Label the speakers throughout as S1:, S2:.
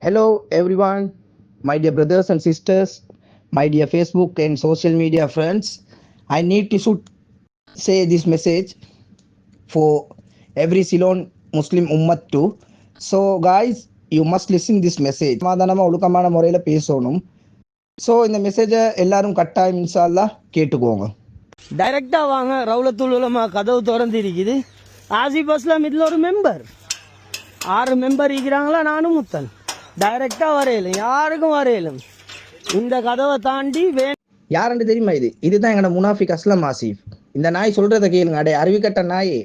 S1: Hello everyone, my dear brothers and sisters, my dear Facebook and social media friends. I need to should say this message for every Ceylon Muslim Ummah too. So guys, you must listen this message. சமாதானமா ஒழுக்கமான முறையில் பேசணும். So இந்த மெசேஜை எல்லாரும் கட்டாயம் இன்ஷா கேட்டுக்கோங்க.
S2: டைரக்டாக வாங்க, ரவுலத்துல் உலமா கதவு திறந்து இருக்குது. ஆசிப் அஸ்லாம் இதில் ஒரு மெம்பர், 6 மெம்பர் இருக்கிறாங்களா, நானும் முத்தன். டைரக்டா வரையிலும், யாருக்கும் வரையிலும். இந்த கதவை தாண்டி
S1: யாருன்னு தெரியுமா? இதுதான் எங்கட முனாஃபிக் அஸ்லாம் ஆசிப். இந்த நாய் சொல்றதை கேளுங்க. அடே அறிவிக்கட்ட நாயே,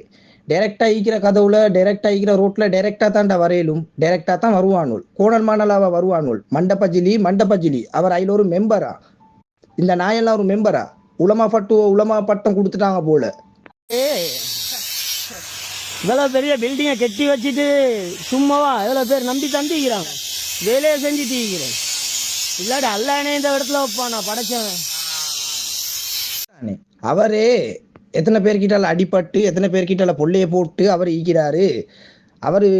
S1: டைரக்டா ஈக்கிற கதவுல, டைரக்டா ஈக்கிற ரோட்ல டைரக்டா தாண்டா வரையிலும், டைரக்டா தான் வருவானுள். கோணல் மானலாவா வருவானுள். மண்டபஜிலி அவர் அதில் ஒரு மெம்பரா? இந்த நாயெல்லாம் ஒரு மெம்பரா? உலமா பட்டம் கொடுத்துட்டாங்க போல.
S2: இவ்வளோ பெரிய பில்டிங்கை கட்டி வச்சுட்டு சும்மாவா எவ்வளோ பேர் நம்பி தந்திக்கிறாங்க, வேலையை செஞ்சுட்டு இருக்கிறேன். இல்லாட்டி அல்லானே இந்த இடத்துல வைப்பான், நான் படைச்சவன்.
S1: அவரே எத்தனை பேர்கிட்ட அடிபட்டு, எத்தனை பேர்கிட்ட பொள்ளைய போட்டு அவர் ஈக்கிறாரு. அவரு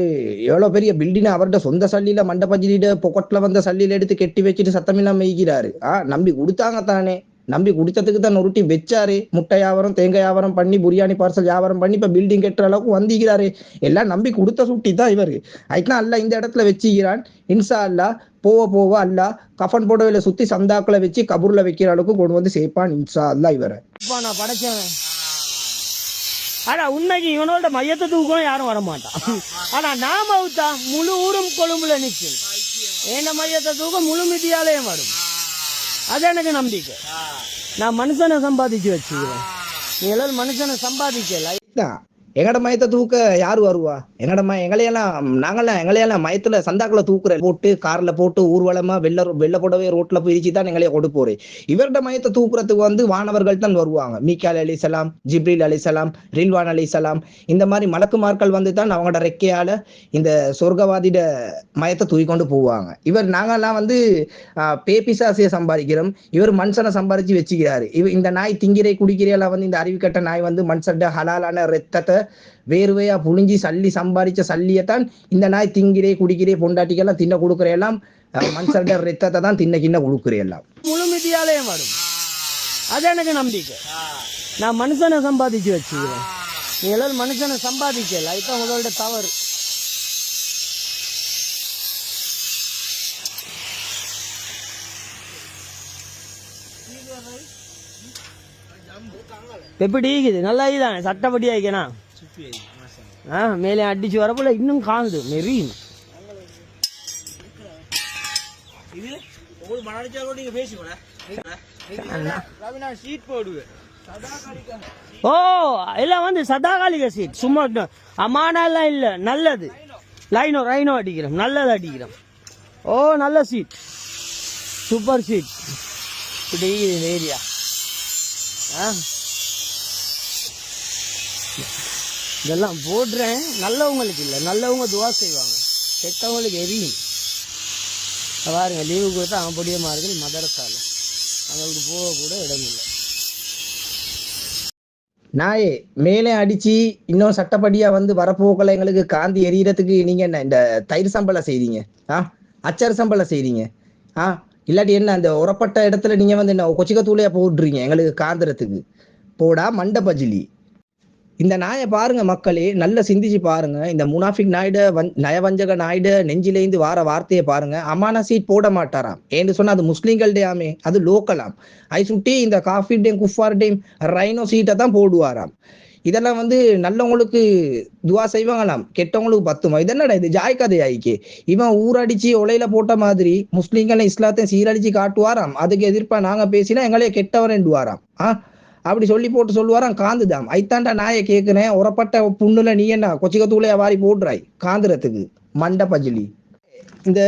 S1: எவ்வளவு பெரிய பில்டிங், அவர்கிட்ட சொந்த சல்லியில மண்டபஜிலிட பொக்கட்ல வந்த சல்லியில எடுத்து கெட்டி வச்சுட்டு சத்தமில்லாம ஈக்கிறாரு. நம்பி கொடுத்தாங்க தானே, நம்பி குடிச்சதுக்கு தான் நொருட்டி வச்சாரு. முட்டை வியாபாரம், தேங்காய் வியாபாரம் பண்ணி, பிரியாணி பார்சல் வியாபாரம் பண்ணி இப்ப பில்டிங் கட்டுற அளவுக்கு வந்திக்கிறாரு. எல்லாம் நம்பி கொடுத்த சுட்டி தான் இவரு. அதுதான் அல்ல இந்த இடத்துல வச்சுக்கிறான். இன்ஷா அல்லா போவ அல்லா கஃபன் போடவில சுத்தி சந்தாக்களை வச்சு கபூர்ல வைக்கிற அளவுக்கு கொண்டு வந்து சேர்ப்பான் இன்ஷா அல்லா இவரை.
S2: நான் படைச்சவன். ஆனா உண்மைக்கு இவனோட மையத்தை தூக்கம் யாரும் வரமாட்டான். ஆனா நாம அவுத்தா முழு ஊரும் கொழும்புல நிற்கும். என்ன மையத்தை தூக்கம் முழு மிதியாலேயும் வரும். அது எனக்கு நம்பிக்கை. நான் மனுஷனை சம்பாதிச்சு வச்சுக்கிறேன். நீ எல்லாரும் மனுஷனை சம்பாதிக்கல.
S1: எங்கட மயத்தை தூக்க யாரு வருவா? எங்களையெல்லாம் மயத்துல சந்தாக்களை தூக்குற போட்டு கார்ல போட்டு ஊர்வலமா வெள்ள போடவே ரோட்ல போயிச்சு தான் எங்களைய கொடுப்போறே. இவர்ட மயத்தை தூக்குறதுக்கு வந்து வானவர்கள் தான் வருவாங்க. மீக்கால் அலிசலாம், ஜிப்ரீல் அலிசலாம், ரில்வான் அலிசலாம், இந்த மாதிரி மலக்குமார்கள் வந்து தான் அவங்களோட ரெக்கையால இந்த சொர்க்கவாதிட மயத்தை தூக்கி கொண்டு போவாங்க. நாங்கெல்லாம் வந்து பேபிசாசிய சம்பாதிக்கிறோம், இவர் மனுஷனை சம்பாதிச்சு வச்சுக்கிறாரு. இந்த நாய் திங்கிரை குடிக்கிறையெல்லாம் வந்து இந்த அறிவிக்கட்ட நாய் வந்து மனுஷன் ஹலாலான ரத்தத்தை வேர்வையா புழிஞ்சி சம்பாதிச்ச சல்லியத்தான் இந்த நாய் திங்கிறே குடிக்கிறே பொண்டாட்டிக்கெல்லாம் தின்ன கொடுக்குறையெல்லாம் மனுஷர்ட ரத்தத்தை தான் தின்ன கொடுக்குறையெல்லாம்
S2: முழு மிதியாலேயும் வரும். அது எனக்கு நம்பிக்கை. நான் மனுஷனை சம்பாதிச்சு வச்சுக்கிறேன். நீ எல்லாரும் மனுஷனை சம்பாதிக்கல, அதுதான் உங்களோட தவறு. எப்படி இருக்குது? நல்லா இதுதானே, சட்டப்படி ஆயிக்கணா. மேலே அடிச்சு வரப்போல இன்னும் காணுது மெரீன். ஓ எல்லாம் வந்து சதாகாலிக சீட், சும்மா அமானெல்லாம் இல்ல, நல்லது. ரைனோ அடிக்கிறோம், நல்லது அடிக்கிறோம். ஓ நல்ல சீட், சூப்பர் சீட். இப்படி இந்த ஏரியா இதெல்லாம் போடுறேன். நல்லவங்களுக்கு இல்லை, நல்லவங்க துவா செய்வாங்க, கெட்டவங்களுக்கு எரியும். பாருங்க, லீவு கொடுத்தா அவன் பொடியமா இருக்கு மதரசால, அவங்களுக்கு போக கூட இடம் இல்லை.
S1: நாயே மேலே அடிச்சு இன்னும் சட்டப்படியா வந்து வரப்போக்கல எங்களுக்கு காந்தி எரியறதுக்கு நீங்க என்ன இந்த தயிர் சம்பளம் செய்றீங்க? அச்சர் சம்பளம் செய்றீங்க? இல்லாட்டி என்ன அந்த உரப்பட்ட இடத்துல நீங்க வந்து என்ன கொச்சிக்கத்தூளையா போடுறீங்க எங்களுக்கு காந்திரத்துக்கு? போடா மண்டபஜிலி. இந்த நாயை பாருங்க மக்களே, நல்லா சிந்திச்சு பாருங்க. இந்த முனாஃபிக் நாயுட நயவஞ்சக நாயுட நெஞ்சிலேந்து வார வார்த்தையை பாருங்க. அமான சீட் போட மாட்டாராம் ஏன்னு சொன்னா அது முஸ்லீம்கள்டையாமே, அது லோக்கலாம். அதை சுட்டி இந்த காஃபிட்டையும் குஃபார்டையும் ரைனோ சீட்டை தான் போடுவாராம். இதெல்லாம் வந்து நல்லவங்களுக்கு துவா செய்வாங்களாம், கெட்டவங்களுக்கு பத்துமா? இதென்னடா இது ஜாய் கதை ஆயிக்கே. இவன் ஊரடிச்சு ஒலையில போட்ட மாதிரி முஸ்லீம்களை இஸ்லாத்தையும் சீரடிச்சு காட்டுவாராம். அதுக்கு எதிர்ப்பா நாங்க பேசினா எங்களையே கெட்டவரேண்டுவாராம். அப்படி சொல்லி போட்டு சொல்லுவாராம் காந்துதாம். ஐத்தாண்டா நாயை கேட்கிறேன், உரப்பட்ட புண்ணுல நீ என்ன கொச்சிக்கத்தூளையா வாரி போடுறாய் காந்துறதுக்கு மண்டபஜிலி. இந்த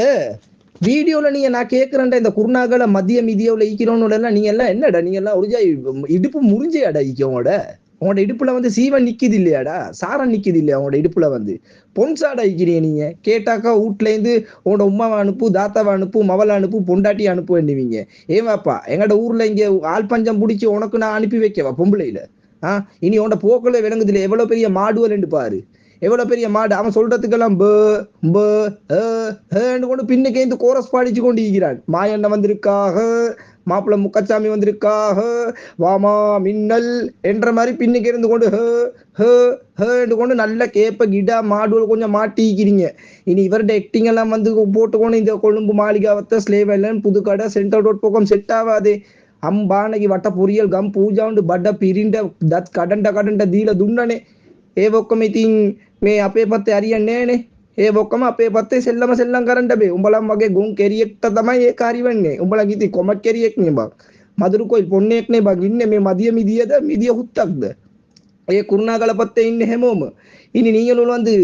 S1: வீடியோல நீங்க நான் கேட்கிறேன்டா, இந்த குருநாகளை மத்திய மிதியோல ஈக்கிறோன்னு எல்லாம் நீங்க எல்லாம் என்னடா, நீங்க எல்லாம் ஒருஜா இடுப்பு முறிஞ்சையாடா ஈக்கோட. உங்களோட இடுப்புல வந்து சீவன் நிக்குது இல்லையாடா, சாரம் நிக்குது இல்லையா உங்களோட இடுப்புல வந்து? பொன்சாடா இருக்கிறீங்க நீங்க. கேட்டாக்கா வீட்டுல இருந்து உங்களோட உமாவை அனுப்பு, தாத்தாவை அனுப்பு, மவளை அனுப்பு, பொண்டாட்டி அனுப்பு வேண்டுவீங்க. ஏவாப்பா எங்கட ஊர்ல இங்க ஆள் பஞ்சம் பிடிச்சி உனக்கு நான் அனுப்பி வைக்கவா பொம்பளையில? இனி உன்னோட போக்குல விளங்குதுல எவ்வளவு பெரிய மாடுவல் என்று பாரு. எவ்வளவு பெரிய மாடு, அவன் சொல்றதுக்கெல்லாம் கொண்டு பின்னுக்கே இந்த கோரஸ் பாடிச்சு கொண்டு இருக்கிறான். மாயண்ண வந்திருக்காக, மாப்பிள்ள முக்கச்சாமி வந்திருக்காக, வாமா மின்னல் என்ற மாதிரி பின்னுக்கு இருந்து கொண்டு கொண்டு நல்ல கேப்ப கிடா மாடுகள் கொஞ்சம் மாட்டிக்கிறீங்க. இனி இவருடைய ஆக்டிங் எல்லாம் வந்து போட்டுக்கொண்டு இந்த கொழும்பு மாளிகாவத்தை ஸ்லேவெல்லாம் புதுக்கடை சென்ட்ரல் ரோட் பக்கம் செட் ஆகாது. अंबानगी वट पुरियल गम पूजा उंड बड्ड पिरिंड दत कडंड कडंड दील दुंडने ए वोक्कम इतिन मे අපේ පත්තේ හරියන්නේ නෑනේ. ඒ වොක්කම අපේ පත්තේ සෙල්ලම කරන්න බෑ. උඹලම් වගේ ගොන් කෙරියෙක්ට තමයි ඒක හරි වෙන්නේ. උඹලා කිති කොමට් කෙරියෙක් නේ බං. මදුරු කොයි පොන්නේක් නේ බං ඉන්නේ මේ මදිය මිදියද මිදිය හුත්තක්ද. ඒ කුරුණාගල පත්තේ ඉන්නේ හැමෝම. ඉනි நீங்களும் வந்து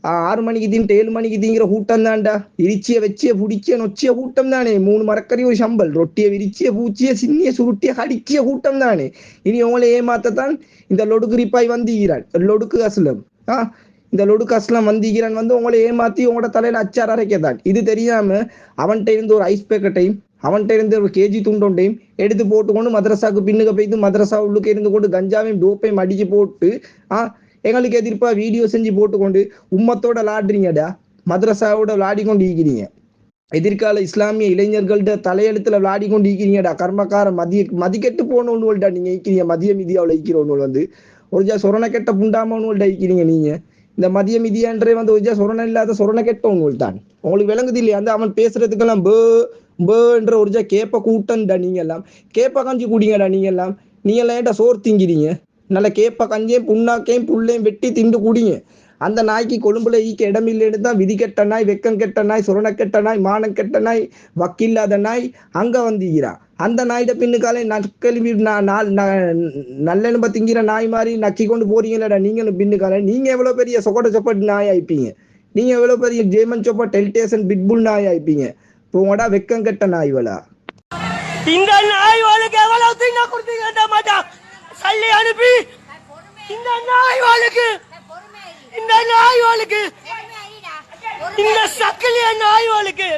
S1: 6 மணிக்கு தின்ட்டு 7 மணிக்கு திங்கிற கூட்டம் தான்டா. இரிச்சிய வச்சிய புடிச்சிய நொச்சிய கூட்டம் தானே. 3 மரக்கறி ஒரு சம்பல் ரொட்டியை விரிச்சிய பூச்சிய சின்னிய சுருட்டிய கடிச்சிய கூட்டம் தானே. இனி உங்களை ஏமாத்தத்தான் இந்த லொடுக்கு ரிப்பாய் வந்திக்கிறான். லொடுக்கு அஸ்லம் இந்த லொடுக்கு அஸ்லம் வந்திக்கிறான் வந்து உங்களை ஏமாத்தி உங்களோட தலையில அச்சார் அரைக்கத்தான். இது தெரியாம அவன்கிட்ட இருந்து ஒரு ஐஸ் பேக்கெட்டையும் அவன்கிட்ட இருந்து ஒரு கேஜி துண்டொண்டையும் எடுத்து போட்டுக்கொண்டு மதரசாவுக்கு பின்னுக்கு போய்த்து மதரசா உள்ளுக்கு இருந்து கொண்டு கஞ்சாவையும் டோப்பையும் அடிச்சு போட்டு எங்களுக்கு எதிர்ப்பா வீடியோ செஞ்சு போட்டுக்கொண்டு உம்மத்தோட விளாடுறீங்கடா. மதரசாவோட விளாடிக்கொண்டு இருக்கிறீங்க. எதிர்கால இஸ்லாமிய இளைஞர்கள்ட தலையெழுத்துல விளாடிக்கொண்டு இருக்கிறீங்கடா. கர்மக்கார மதிக்கெட்டு போனவனுவல்டா நீங்க இருக்கிறீங்க. மதிய மிதியாவில் இருக்கிறவனுவல் வந்து ஒரு சொரண கெட்ட புண்டாமவனுவல்டா இருக்கிறீங்க. நீங்க இந்த மதிய மிதியான்றே வந்து ஒரு சொரண இல்லாத சொரண கெட்டவனுவல் தான். உங்களுக்கு விளங்குது இல்லையா? அந்த அவன் பேசுறதுக்கெல்லாம் என்ற ஒரு கேப்ப கூட்டன்டா. நீங்க எல்லாம் கேப்ப கஞ்சி குடிங்கடா. நீங்க எல்லாம் ஏன்டா சோறு திங்கிறீங்க? நல்ல கேப்ப கஞ்சையும் புண்ணாக்கையும் புள்ளையும் வெட்டி திண்டு குடிங்க. அந்த நாய்க்கு கொழும்புல ஈக்க இடமில்லைன்னு தான் விதி கெட்ட நாய், வெக்கம் கெட்ட நாய், சுரண கெட்ட நாய், மானம் கெட்ட நாய், வக்கில்லாத நாய் அங்க வந்திக்கிறா. அந்த நாயிட பின்னுக்காலே நக்கெலும்பி நல்லெலும்ப திங்கிற நாய் மாதிரி நக்கி கொண்டு போறீங்களடா. நீங்களும் பின்னுக்கால நீங்க எவ்வளவு பெரிய சொக்கட்ட சொப்பட்டு நாய் ஆயிப்பீங்க. நீங்க எவ்வளவு பெரிய ஜேமன் சொப்ப டெல்டேசன் பிட்புல் நாய் ஆயிப்பீங்க. போங்கடா வெக்கம் கெட்ட நாய்வலா.
S2: இந்த நாய்வாளுக்கு எவ்வளவு திங்க கொடுத்தீங்க மாட்டா சல்லி அனுப்பி இந்த நாய்வாளுக்கு இந்த சக்கலிய நாய்வாளுக்கு